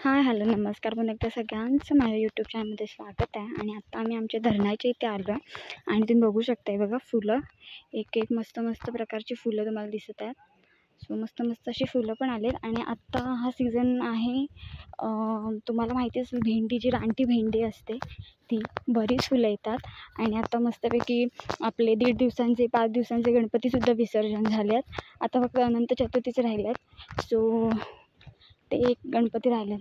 Hi hello नमस्कार. पुन्हा एकदा सगळ्यांचं माझ्या यूट्यूब चॅनलमध्ये स्वागत आहे. आणि आता आम्ही आमच्या धरणाच्या इथे आलो आहे आणि तुम्ही बघू शकताय बघा फुलं एक एक मस्त मस्त प्रकारची फुलं तुम्हाला दिसत आहेत. सो मस्त मस्त अशी फुलं पण आलेत. आणि आत्ता हा सीझन आहे, तुम्हाला माहिती असेल भेंडी, जी रानटी भेंडी असते ती बरीच फुलं येतात. आणि आता मस्तपैकी आपले 1.5 दिवसांचे 5 दिवसांचे गणपतीसुद्धा विसर्जन झाले आहेत. आता फक्त अनंत चतुर्थीचे राहिले आहेत. सो ते एक गणपती राहिले.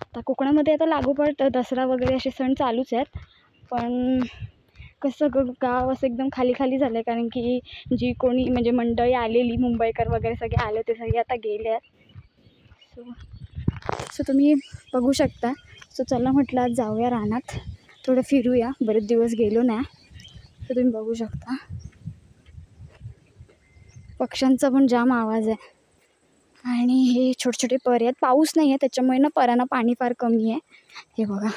आता कोकणामध्ये आता लागोपाठ दसरा वगैरे असे सण चालूच आहेत. पण कसं गाव असं एकदम खाली खाली झालं आहे, कारण की जी कोणी म्हणजे मंडळी आलेली मुंबईकर वगैरे सगळे आले ते सगळे आता गेले आहेत. सो तुम्ही बघू शकता. सो चला म्हटलं आज जाऊया रानात, थोडं फिरूया, बरेच दिवस गेलो नाही. तर तुम्ही बघू शकता पक्ष्यांचा पण जाम आवाज आहे. आणि हे छोटे छोटे परे आहेत. पाऊस नाही आहे त्याच्यामुळे ना परांना पाणी फार कमी आहे. हे बघा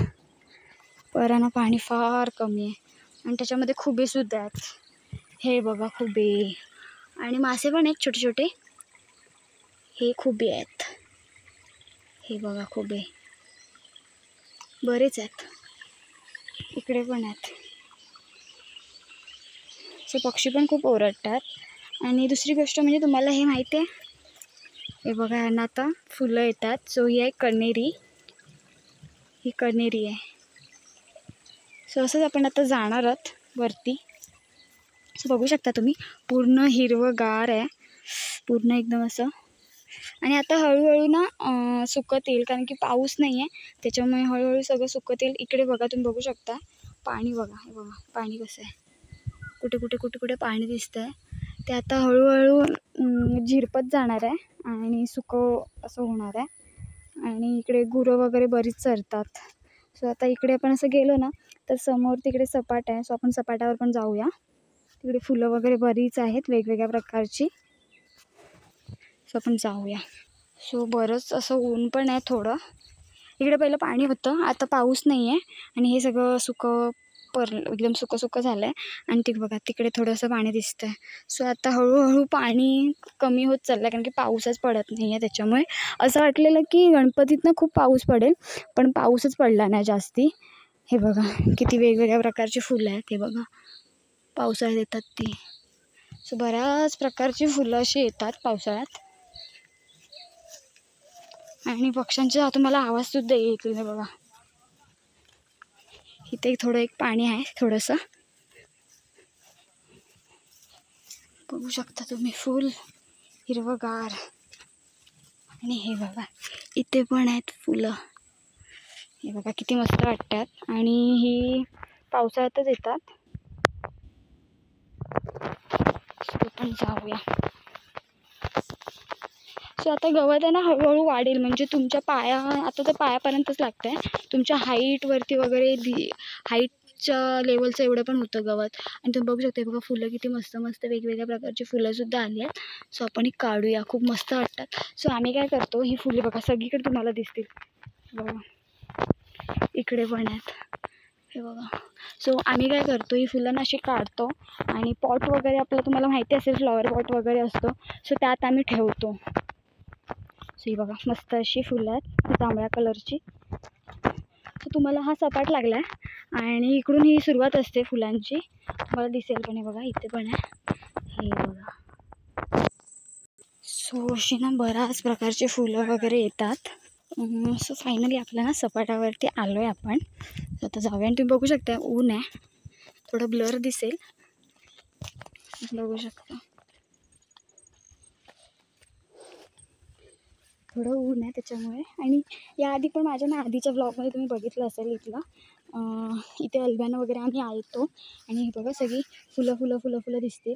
परांना पाणी फार कमी आहे. आणि त्याच्यामध्ये खुबेसुद्धा आहेत. हे बघा खुबे. आणि मासे पण आहेत छोटे छोटे. हे खुबे आहेत. हे बघा खुबे बरेच आहेत. इकडे पण आहेत. सो पक्षी पण खूप ओरडतात. आणि दुसरी गोष्ट म्हणजे तुम्हाला हे माहिती आहे, हे बघा यांना आता फुलं येतात. सो ही आहे कण्हेरी. ही कण्हेरी आहे. सो असंच आपण आता जाणार आहोत वरती. सो बघू शकता तुम्ही पूर्ण हिरवंगार आहे, पूर्ण एकदम असं. आणि आता हळूहळू ना सुकत येईल, कारण की पाऊस नाही आहे त्याच्यामुळे हळूहळू सगळं सुकत येईल. इकडे बघा तुम्ही बघू शकता पाणी. बघा हे बघा पाणी कसं आहे, कुठे कुठे कुठे कुठे पाणी दिसतं आहे. ते आता हळूहळू झिरपत जाणार आहे आणि सुकं असं होणार आहे. आणि इकडे गुरं वगैरे बरीच चरतात. सो आता इकडे आपण असं गेलो ना तर समोर तिकडे सपाट आहे. सो आपण सपाटावर पण जाऊया. तिकडे फुलं वगैरे बरीच आहेत वेगवेगळ्या प्रकारची. सो आपण जाऊया. सो बरंच असं ऊन पण आहे थोडं. इकडे पहिलं पाणी होतं, आता पाऊस नाही आहे. आणि हे सगळं सुकं एकदम सुकं सुकं झालं आहे. आणि ते बघा तिकडे थोडंसं पाणी दिसतं आहे. सो आता हळूहळू पाणी कमी होत चाललं आहे, कारण की पाऊसच पडत नाही आहे. त्याच्यामुळे असं वाटलेलं की गणपतीतनं खूप पाऊस पडेल, पण पाऊसच पडला नाही जास्ती. हे बघा किती वेगवेगळ्या प्रकारची फुलं आहेत. हे बघा पावसाळ्यात येतात ती. सो बऱ्याच प्रकारची फुलं अशी येतात पावसाळ्यात. आणि पक्ष्यांचा तुम्हाला आवाजसुद्धा येईल. हे बघा इथे थोडं एक पाणी आहे थोडंसं, बघू शकता तुम्ही फुल हिरवंगार. आणि हे बघा इथे पण आहेत फुलं. हे बघा किती मस्त वाटतात. आणि ही पावसाळ्यातच येतात. पण जाऊया. सो आता गवत आहे ना हळूहळू वाढेल, म्हणजे तुमच्या आता तर पायापर्यंतच लागतं आहे. तुमच्या हाईटवरती वगैरे हाईटच्या लेवलचं एवढं पण होतं गवत. आणि तुम्ही बघू शकता बघा फुलं किती मस्त मस्त वेगवेगळ्या प्रकारची फुलंसुद्धा आली आहेत. सो आपण ही काढूया, खूप मस्त वाटतात. सो आम्ही काय करतो, ही फुले बघा सगळीकडे तुम्हाला दिसतील बघा, इकडे पण आहेत हे बघा. सो आम्ही काय करतो, ही फुलं ना अशी काढतो आणि पॉट वगैरे आपलं तुम्हाला माहिती असेल फ्लॉवर पॉट वगैरे असतो, सो त्यात आम्ही ठेवतो. सो ही बघा मस्त अशी फुलं आहेत जांभळ्या कलरची. सो तुम्हाला हा सपाट लागला आहे आणि इकडून ही सुरुवात असते फुलांची, तुम्हाला दिसेल पण. हे बघा इथे पण आहे हे बघा. सो अशी ना बऱ्याच प्रकारचे फुलं वगैरे येतात. सो फायनली आपल्या ना सपाटावरती आलो आहे आपण. आता जाऊया. आणि तुम्ही बघू शकता ऊन आहे, थोडं ब्लर दिसेल, बघू शकता थोडं ऊन आहे त्याच्यामुळे. आणि याआधी पण माझ्या ना आधीच्या ब्लॉगमध्ये तुम्ही बघितलं असेल इथे अल्ब्यानं वगैरे आम्ही येतो. आणि हे बघा सगळी फुलं फुलं फुलं फुलं दिसतील.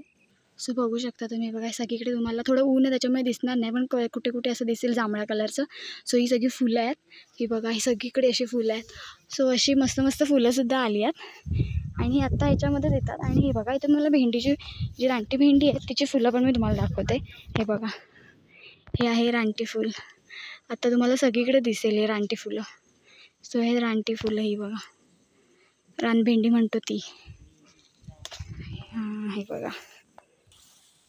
सो बघू शकता तुम्ही बघा सगळीकडे. तुम्हाला थोडं ऊन आहे त्याच्यामुळे दिसणार नाही, पण कुठे कुठे असं दिसेल जांभळ्या कलरचं. सो ही सगळी फुलं आहेत. ही बघा ही सगळीकडे अशी फुलं आहेत. सो अशी मस्त मस्त फुलंसुद्धा आली आहेत. आणि आता ह्याच्यामध्येच येतात. आणि हे बघा इथे मला भेंडीची जी रानटी भेंडी आहे तिची फुलं पण मी तुम्हाला दाखवते. हे बघा हे आहे रानटी फूल. आता तुम्हाला सगळीकडे दिसेल हे रानटी फुलं. सो हे रानटी फुलं, ही बघा रानभेंडी म्हणतो ती. हे बघा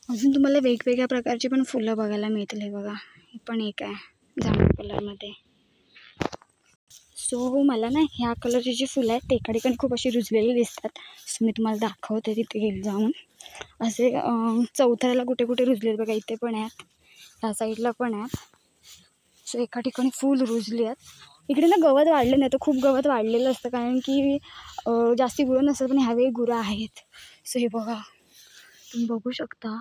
अजून तुम्हाला वेगवेगळ्या प्रकारची पण फुलं बघायला मिळतील. हे बघा हे पण एक आहे जांभळ्या कलरमध्ये. सो मला ना ह्या कलरची जी फुलं आहेत ते एका ठिकाणी खूप अशी रुजलेली दिसतात. सो मी तुम्हाला दाखवते तिथे गेली जाऊन. असे चौथऱ्याला कुठे कुठे रुजलेत बघा, इथे पण आहेत, ह्या साईडला पण आहेत. सो एका ठिकाणी फुल रुजली आहेत. इकडे ना गवत वाढलं नाही तर खूप गवत वाढलेलं असतं, कारण की जास्ती गुरं नसतात, पण ह्यावेळी गुरं आहेत. सो हे बघा, तुम्ही बघू शकता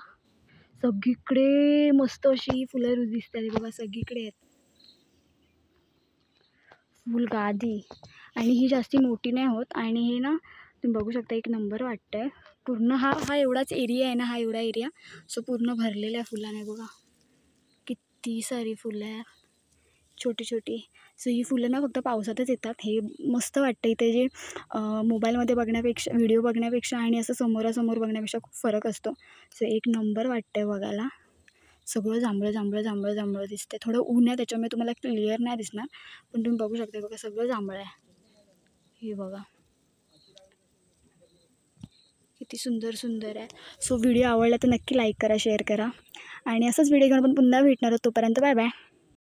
सगळीकडे मस्त अशी फुलं दिसतात बघा, सगळीकडे आहेत फुल गादी. आणि ही जास्ती मोठी नाही होत. आणि हे ना तुम्ही बघू शकता, एक नंबर वाटतंय. पूर्ण हा एवढाच एरिया आहे ना, हा एवढा एरिया सो पूर्ण भरलेला आहे फुलाने. बघा किती सारी फुलं आहेत, छोटी छोटी. सो ही फुलं ना फक्त पावसातच येतात. हे मस्त वाटतं इथे, जे मोबाईलमध्ये बघण्यापेक्षा, व्हिडिओ बघण्यापेक्षा आणि असं समोरासमोर बघण्यापेक्षा खूप फरक असतो. सो एक नंबर वाटतंय बघायला. सगळं जांभळं जांभळं जांभळं जांभळं दिसते. थोडं ऊन आहे त्याच्यामुळे तुम्हाला क्लिअर नाही दिसणार, पण तुम्ही बघू शकता बघा, सगळं जांभळं आहे. हे बघा किती सुंदर सुंदर आहे. सो व्हिडिओ आवडला तर नक्की लाईक करा, शेअर करा, आणि असंच व्हिडिओ घेऊन आपण पुन्हा भेटणार आहोत. तोपर्यंत बाय बाय.